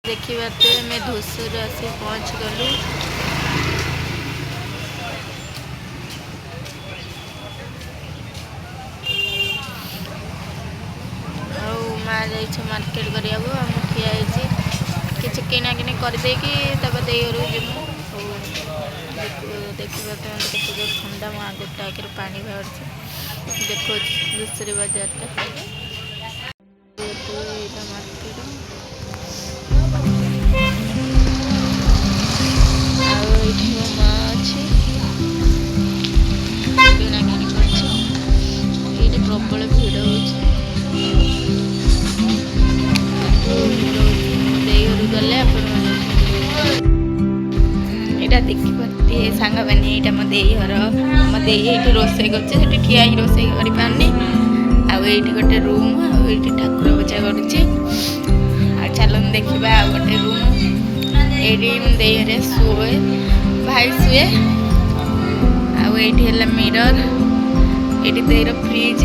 देखिए मैं धूसर आसी पहुँच गलु। माँ जाइए मार्केट करिया ठिया कि किना किनी करदे कि दे जीमु। देखिए मतलब केते जो ठंडा मो आगे टाइम पानी बाहर देखो दूसरी बाजार मार्केट मो माँ अच्छी किना किनी कर प्रबल भिड़ हो गले यहाँ देखिए सांग मैंने यहाँ मो घर मो ये रोसे कर ठिया रोसे कर पारनी आई गोटे रूम आई ठाकुर पूजा करुच्ची चलो देखा गोटे रूम ये शुए भाई शुए आई मिरर ये फ्रिज